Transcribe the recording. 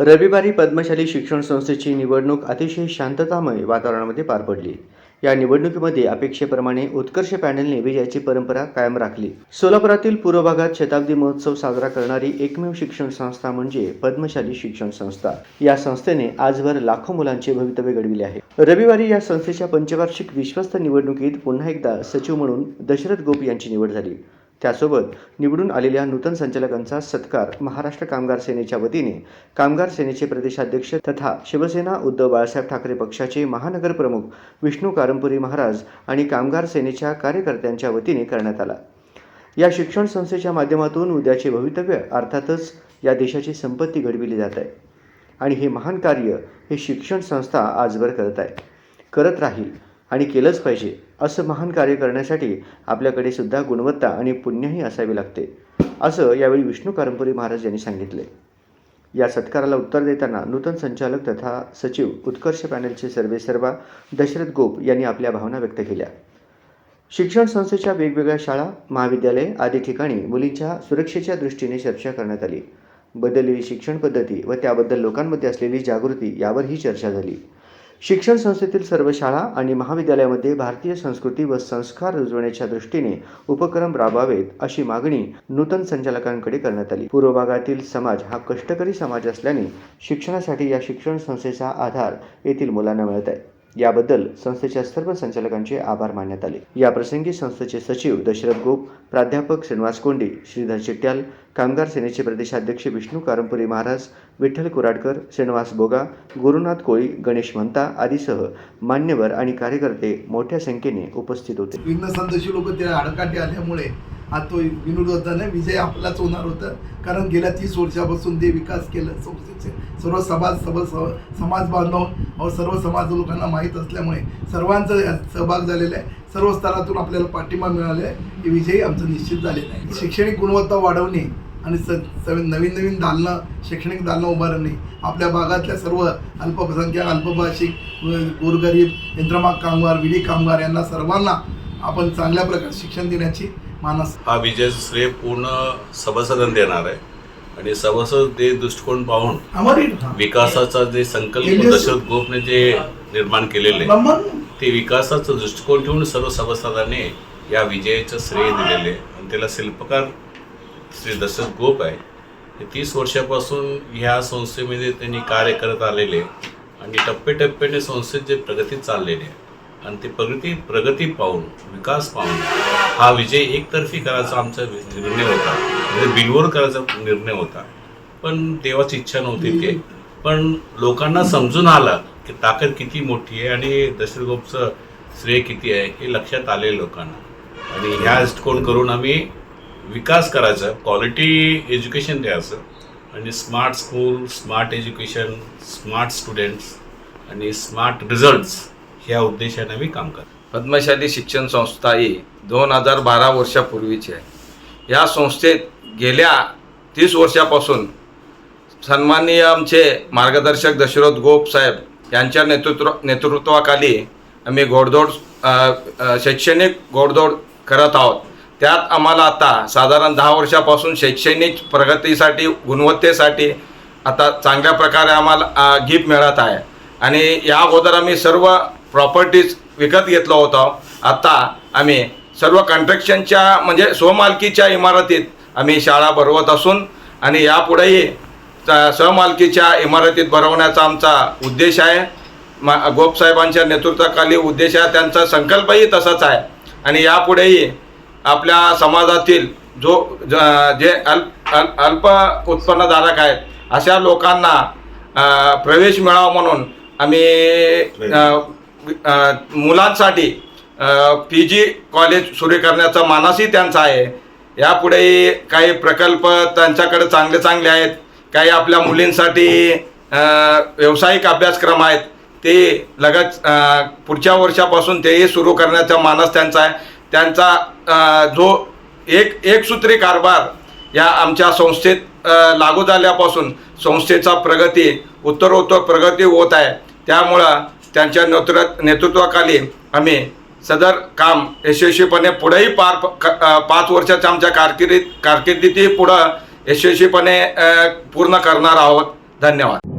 रविवारी पद्मशाली शिक्षण संस्थेची निवडणूक अतिशय शांततामय वातावरणामध्ये पार पडली। या निवडणुकीमध्ये अपेक्षेप्रमाणे उत्कर्ष पॅनलने विजयाची परंपरा कायम राखली। सोलापुरातील पूर्व भागात शताब्दी महोत्सव साजरा करणारी एकमेव शिक्षण संस्था म्हणजे पद्मशाली शिक्षण संस्था। या संस्थेने आजवर लाखो मुलांचे भवितव्य घडविले आहे। रविवारी या संस्थेच्या पंचवार्षिक विश्वस्त निवडणुकीत पुन्हा एकदा सचिव म्हणून दशरथ गोप यांची निवड झाली। त्यासोबत निवडून आलेल्या नूतन संचालकांचा सत्कार महाराष्ट्र कामगार सेनेच्या वतीने कामगार सेनेचे प्रदेशाध्यक्ष तथा शिवसेना उद्धव बाळासाहेब ठाकरे पक्षाचे महानगर प्रमुख विष्णू कारंपुरी महाराज आणि कामगार सेनेच्या कार्यकर्त्यांच्या वतीने करण्यात आला। या शिक्षण संस्थेच्या माध्यमातून उद्याचे भवितव्य अर्थातच या देशाची संपत्ती घडविली जात आहे आणि हे महान कार्य हे शिक्षण संस्था आजवर करत राहील आणि केलंच पाहिजे। असं महान कार्य करण्यासाठी आपल्याकडे सुद्धा गुणवत्ता आणि पुण्यही असावे लागते, असं यावेळी विष्णू कारंपुरी महाराज यांनी सांगितले। या सत्काराला उत्तर देताना नूतन संचालक तथा सचिव उत्कर्ष पॅनलचे सर्वेसर्वा दशरथ गोप यांनी आपल्या भावना व्यक्त केल्या। शिक्षण संस्थेच्या वेगवेगळ्या शाळा, महाविद्यालये आदी ठिकाणी मुलींच्या सुरक्षेच्या दृष्टीने चर्चा करण्यात आली। बदललेली शिक्षण पद्धती व त्याबद्दल लोकांमध्ये असलेली जागृती यावरही चर्चा झाली। शिक्षण संस्थेतील सर्व शाळा आणि महाविद्यालयामध्ये भारतीय संस्कृती व संस्कार रुजवण्याच्या दृष्टीने उपक्रम राबवावेत अशी मागणी नूतन संचालकांकडे करण्यात आली। पूर्व भागातील समाज हा कष्टकरी समाज असल्याने शिक्षणासाठी या शिक्षण संस्थेचा आधार येथील मुलांना मिळत आहे। याबद्दल संस्थेच्या सर्व संचालकांचे आभार मानण्यात आले। या प्रसंगी संस्थेचे सचिव दशरथ गोप, प्राध्यापक श्रीनिवास कोंडी, श्रीधर चिट्याल, कामगार सेनेचे प्रदेशाध्यक्ष विष्णू कारंपुरी महाराज, विठ्ठल कुराडकर, श्रीनिवास बोगा, गुरुनाथ कोळी, गणेश म्हणता आदीसह मान्यवर आणि कार्यकर्ते मोठ्या संख्येने उपस्थित होते। विघ्नसंदेशी लोक त्या आडकाठी आल्यामुळे आज तो विनोदने विजय आपलाच होणार होता, कारण गेल्या 30 वर्षापासून ते विकास केलं। सर्व समाज बांधव और सर्व समाज लोकांना माहीत असल्यामुळे सर्वांचा सहभाग झालेला आहे। सर्व स्तरातून आपल्याला पाठिंबा मिळाला आहे। हे विजयी आमचं निश्चित झालेलं आहे। शैक्षणिक गुणवत्ता वाढवणे आणि नवीन दालनं, शैक्षणिक दालनं उभारणे, आपल्या भागातल्या सर्व अल्पसंख्याक, अल्पभाषिक, गोरगरीब, यंत्रमाग कामगार, विडी कामगार यांना सर्वांना आपण चांगल्या प्रकारे शिक्षण देण्याची मानस। हा विजय श्रेय पूर्ण सभासदांना देणार आहे आणि सभासद ते दृष्टिकोन पाहून विकासाचा जे संकल्प दशरथ गोपने जे निर्माण केलेले ते विकासाचा दृष्टिकोन ठेवून सर्व सभासदांनी या विजयाचं श्रेय दिलेले आणि त्याला शिल्पकार श्री दशरथ गोप आहे। 30 वर्षापासून ह्या संस्थेमध्ये त्यांनी कार्य करत आलेले आणि टप्प्याटप्प्याने संस्थेत जे प्रगती चाललेली आहे आणि ते प्रगती पाहून, विकास पाहून हा विजय एकतर्फी करायचा आमचा निर्णय होता, म्हणजे बिनविरोध करायचा निर्णय होता। पण देवाची इच्छा नव्हती ते, पण लोकांना समजून आलं की ताकद किती मोठी आहे आणि दशरथ गोपचं श्रेय किती आहे हे लक्षात आले लोकांना। आणि ह्या दृष्टिकोन करून आम्ही विकास करायचा, क्वालिटी एज्युकेशन द्यायचं आणि smart school, smart education, smart students आणि स्मार्ट रिझल्ट्स ह्या उद्देशाने आम्ही काम करतो। पद्मशाली शिक्षण संस्था ही 2012 वर्षापूर्वीची आहे। या संस्थेत गेल्या 30 वर्षापासून सन्माननीय आमचे मार्गदर्शक दशरथ गोप साहेब यांच्या नेतृत्वाखाली आम्ही शैक्षणिक घोडदौड करत आहोत। त्यात आम्हाला आता साधारण 10 वर्षापासून शैक्षणिक प्रगतीसाठी, गुणवत्तेसाठी आता चांगल्या प्रकारे आम्हाला गिफ्ट मिळत आहे आणि या अगोदर आम्ही सर्व प्रॉपर्टीज विकत घेतलं होतं। आता आम्ही सर्व कन्स्ट्रक्शनच्या म्हणजे स्वमालकीच्या इमारतीत आम्ही शाळा भरवत असून आणि यापुढेही सहमालकीच्या इमारतीत भरवण्याचा आमचा उद्देश आहे। गोपसाहेबांच्या नेतृत्वाखाली उद्देश आहे, त्यांचा संकल्पही तसाच आहे आणि यापुढेही आपल्या समाजातील जे अल्प उत्पन्नधारक आहेत अशा लोकांना प्रवेश मिळावा म्हणून आम्ही मुलांसाठी PG कॉलेज सुरू करण्याचा मानसही त्यांचा आहे। यापुढेही काही प्रकल्प त्यांच्याकडे चांगले आहेत, काही आपल्या मुलींसाठी व्यावसायिक अभ्यासक्रम आहेत, ते लगेच पुढच्या वर्षापासून तेही सुरू करण्याचा मानस त्यांचा आहे। त्यांचा जो एकसूत्री कारभार या आमच्या संस्थेत लागू झाल्यापासून संस्थेचा उत्तरोत्तर प्रगती होत आहे। त्यामुळं त्यांच्या नेतृत्वाखाली आम्ही सदर काम यशस्वीपणे पुढेही 5 वर्षाच्या आमच्या कारकिर्दीतही पुढं यशस्वीपणे पूर्ण करणार आहोत। धन्यवाद।